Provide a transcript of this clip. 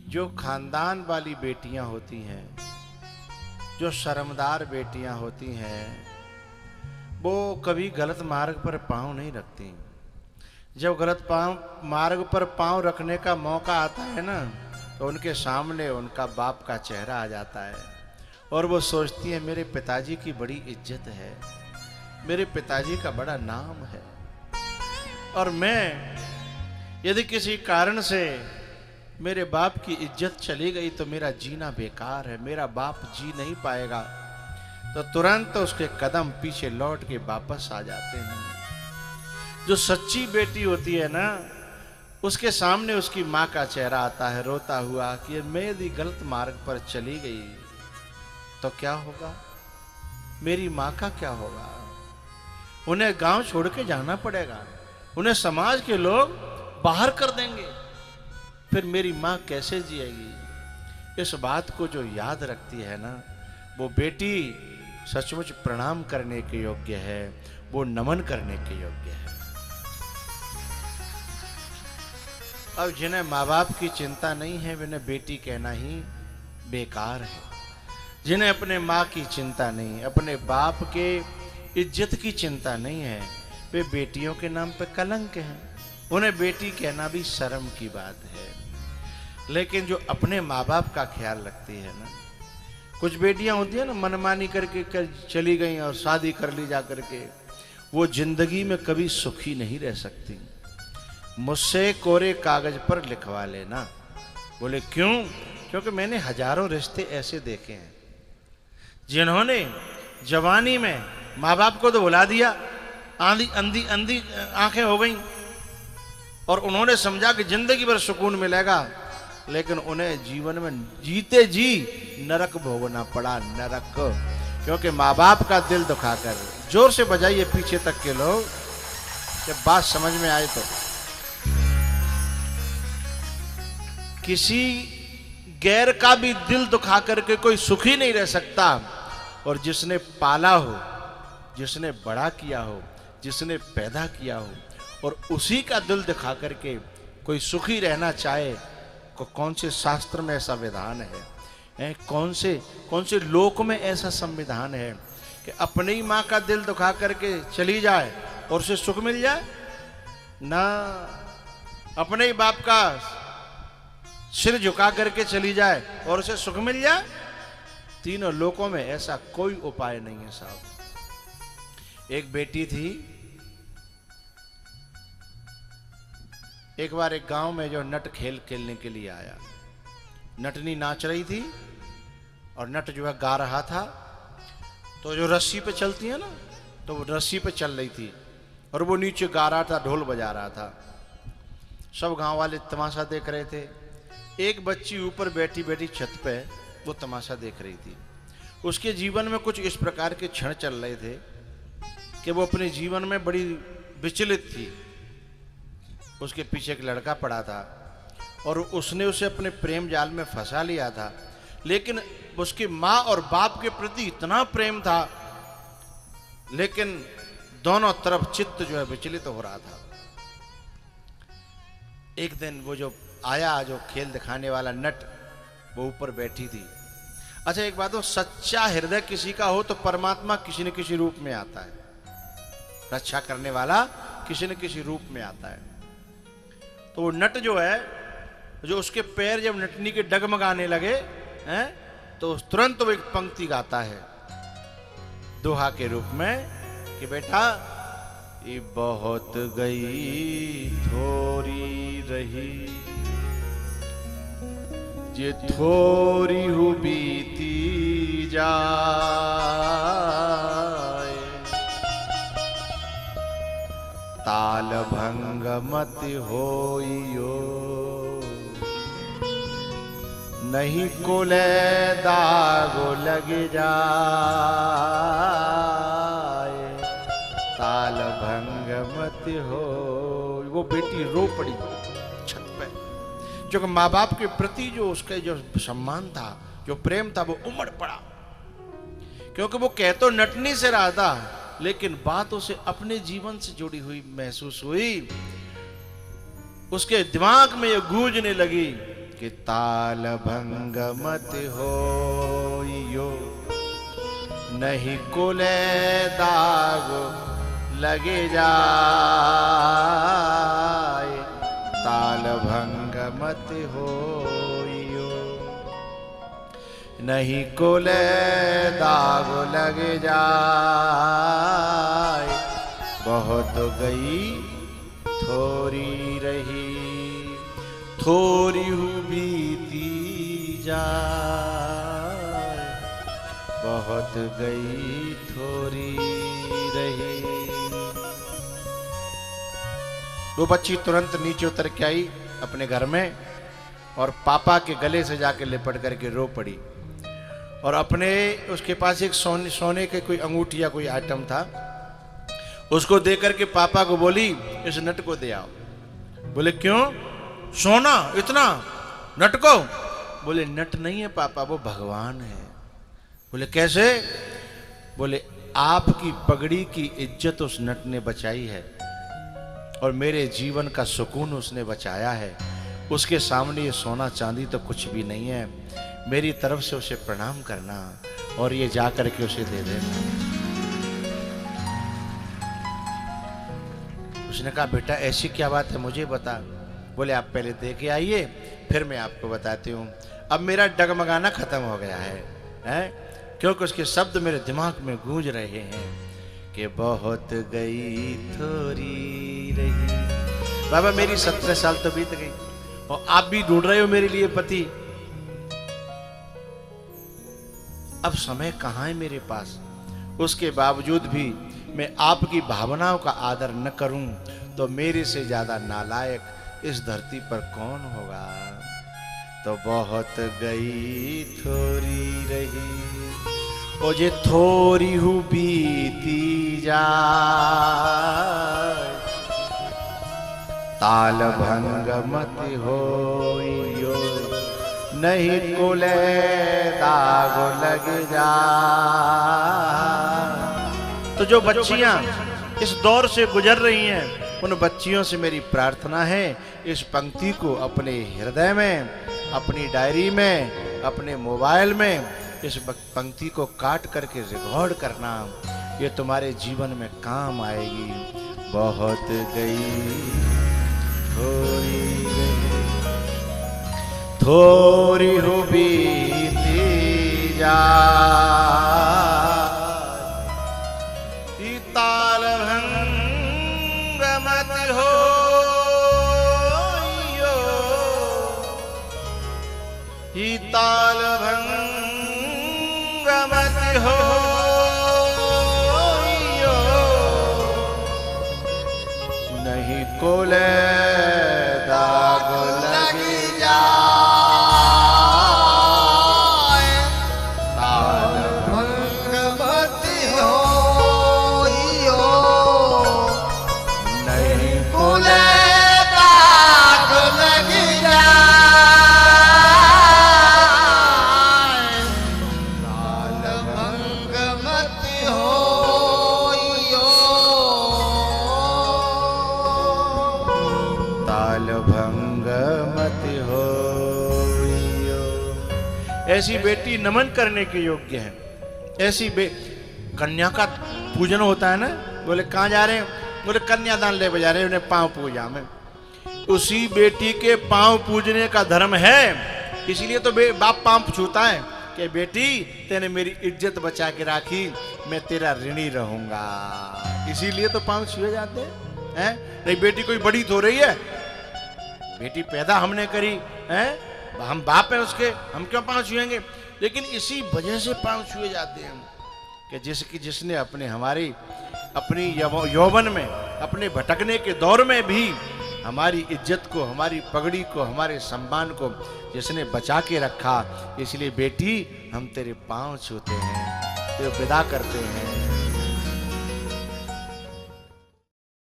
जो खानदान वाली बेटियां होती हैं, जो शर्मदार बेटियां होती हैं, वो कभी गलत मार्ग पर पांव नहीं रखती। जब गलत मार्ग पर पांव रखने का मौका आता है ना, तो उनके सामने उनका बाप का चेहरा आ जाता है और वो सोचती है मेरे पिताजी की बड़ी इज्जत है, मेरे पिताजी का बड़ा नाम है, और मैं यदि किसी कारण से मेरे बाप की इज्जत चली गई तो मेरा जीना बेकार है, मेरा बाप जी नहीं पाएगा। तो तुरंत उसके कदम पीछे लौट के वापस आ जाते हैं। जो सच्ची बेटी होती है ना, उसके सामने उसकी माँ का चेहरा आता है रोता हुआ कि मैं यदि गलत मार्ग पर चली गई तो क्या होगा, मेरी माँ का क्या होगा। उन्हें गांव छोड़ के जाना पड़ेगा, उन्हें समाज के लोग बाहर कर देंगे, फिर मेरी माँ कैसे जिएगी। इस बात को जो याद रखती है ना, वो बेटी सचमुच प्रणाम करने के योग्य है, वो नमन करने के योग्य है। अब जिन्हें माँ बाप की चिंता नहीं है, उन्हें बेटी कहना ही बेकार है। जिन्हें अपने माँ की चिंता नहीं, अपने बाप के इज्जत की चिंता नहीं है, वे बेटियों के नाम पे कलंक हैं। उन्हें बेटी कहना भी शर्म की बात है। लेकिन जो अपने माँ बाप का ख्याल रखती है ना, कुछ बेटियां होती है ना मनमानी करके चली गई और शादी कर ली जा करके, वो जिंदगी में कभी सुखी नहीं रह सकती। मुझसे कोरे कागज पर लिखवा लेना। बोले क्यों? क्योंकि मैंने हजारों रिश्ते ऐसे देखे हैं जिन्होंने जवानी में माँ बाप को तो भुला दिया, आंधी अंधी अंधी आंखें हो गई, और उन्होंने समझा कि जिंदगी भर सुकून मिलेगा, लेकिन उन्हें जीवन में जीते जी नरक भोगना पड़ा, नरक। क्योंकि माँ बाप का दिल दुखाकर, जोर से बजाइए पीछे तक के लोग, जब बात समझ में आए तो। किसी गैर का भी दिल दुखा करके कोई सुखी नहीं रह सकता, और जिसने पाला हो, जिसने बड़ा किया हो, जिसने पैदा किया हो, और उसी का दिल दिखा करके कोई सुखी रहना चाहे, कौन से शास्त्र में ऐसा विधान है, कौन से लोक में ऐसा संविधान है कि अपनी ही माँ का दिल दुखा करके चली जाए और उसे सुख मिल जाए ना, अपने ही बाप का सिर झुका करके चली जाए और उसे सुख मिल जाए। तीनों लोकों में ऐसा कोई उपाय नहीं है साहब। एक बेटी थी, एक बार एक गांव में जो नट खेलने के लिए आया, नटनी नाच रही थी और नट जो है गा रहा था। तो जो रस्सी पे चलती है ना, तो वो रस्सी पे चल रही थी और वो नीचे गा रहा था, ढोल बजा रहा था। सब गांव वाले तमाशा देख रहे थे। एक बच्ची ऊपर बैठी बैठी छत पे वो तमाशा देख रही थी। उसके जीवन में कुछ इस प्रकार के क्षण चल रहे थे कि वो अपने जीवन में बड़ी विचलित थी। उसके पीछे एक लड़का पड़ा था और उसने उसे अपने प्रेम जाल में फंसा लिया था, लेकिन उसकी माँ और बाप के प्रति इतना प्रेम था, लेकिन दोनों तरफ चित्त जो है विचलित हो रहा था। एक दिन वो जो आया, जो खेल दिखाने वाला नट, वो ऊपर बैठी थी। अच्छा एक बात हो, सच्चा हृदय किसी का हो तो परमात्मा किसी न किसी रूप में आता है, रक्षा करने वाला किसी न किसी रूप में आता है। तो वो नट जो है, जो उसके पैर जब नटनी के डगमगाने लगे हैं, तो तुरंत वो एक पंक्ति गाता है दोहा के रूप में कि बेटा ये बहुत गई थोड़ी रही, ये थोड़ी हु बीती जाए, ताल भंग मत होइयो, नहीं कुले दागो लग जाए, ताल भंग मत हो। वो बेटी रो पड़ी छत पे, जो माँ बाप के प्रति जो उसका जो सम्मान था, जो प्रेम था, वो उमड़ पड़ा। क्योंकि वो कह तो नटनी से रहा था, लेकिन बात उसे अपने जीवन से जुड़ी हुई महसूस हुई। उसके दिमाग में ये गूंजने लगी कि ताल भंग मत होइयो, नहीं कुले दाग लगे जाए। ताल भंग मत होइयो, नहीं कुले दाग लगे जाए। बहुत गई थोड़ी रही, थोड़ी बीती जाए। बहुत गई थोड़ी रही। वो बच्ची तुरंत नीचे उतर के आई अपने घर में और पापा के गले से जाके लिपट करके रो पड़ी। और अपने उसके पास एक सोने के कोई अंगूठी या कोई आइटम था, उसको दे करके पापा को बोली इस नट को दे आओ। बोले क्यों? सोना इतना नट को? बोले नट नहीं है पापा, वो भगवान है। बोले कैसे? बोले आपकी पगड़ी की इज्जत उस नट ने बचाई है और मेरे जीवन का सुकून उसने बचाया है। उसके सामने ये सोना चांदी तो कुछ भी नहीं है। मेरी तरफ से उसे प्रणाम करना और ये जा करके उसे दे देना। उसने कहा बेटा ऐसी क्या बात है, मुझे बता। बोले आप पहले दे के आइए फिर मैं आपको बताती हूँ। अब मेरा डगमगाना खत्म हो गया है, क्योंकि उसके शब्द मेरे दिमाग में गूंज रहे हैं कि बहुत गई थोड़ी रही। बाबा मेरी 17 साल तो बीत गई और आप भी ढूंढ रहे हो मेरे लिए पति। अब समय कहाँ है मेरे पास। उसके बावजूद भी मैं आपकी भावनाओं का आदर न करूं तो मेरे से ज्यादा नालायक इस धरती पर कौन होगा। तो बहुत गई थोड़ी रही, ओ जे थोड़ी हूँ बीती जाए। ताल भंग मत होइयो, नहीं कुले दाग लग जाए। तो जो बच्चियां इस दौर से गुजर रही हैं, उन बच्चियों से मेरी प्रार्थना है इस पंक्ति को अपने हृदय में, अपनी डायरी में, अपने मोबाइल में इस पंक्ति को काट करके रिकॉर्ड करना। ये तुम्हारे जीवन में काम आएगी। बहुत गई थोड़ी गई, थोड़ी हो बीती जाए। ताल भंग मत होइयो, ताल भंग मत होइयो, नहीं कोले दाग लग जाए। ताल भंग मत होइयो, नहीं कोले दाग लग जाए। ताल भंग मत होइयो, ताल भंग मत होइयो। ऐसी बेटी नमन करने के योग्य है। ऐसी कन्या का पूजन होता है ना। बोले कहाँ जा रहे हैं? बोले कन्यादान ले जा रहे हैं, उन्हें पांव पूजा में। उसी बेटी के पांव पूजने का धर्म है। इसलिए तो बाप पांव छूता है कि बेटी तेने मेरी इज्जत बचा के राखी, मैं तेरा ऋणी रहूंगा। इसीलिए तो पांव छुए जाते हैं। नहीं बेटी कोई बड़ी तो रही है, बेटी पैदा हमने करी है, हम बाप हैं उसके, हम क्यों पांव छुएंगे। लेकिन इसी वजह से पांव छुए जाते हैं कि जिसने अपनी यौवन में, अपने भटकने के दौर में भी हमारी इज्जत को, हमारी पगड़ी को, हमारे सम्मान को जिसने बचा के रखा। इसलिए बेटी हम तेरे पांव छूते हैं, तेरे विदा करते हैं।